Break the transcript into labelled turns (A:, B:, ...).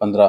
A: 15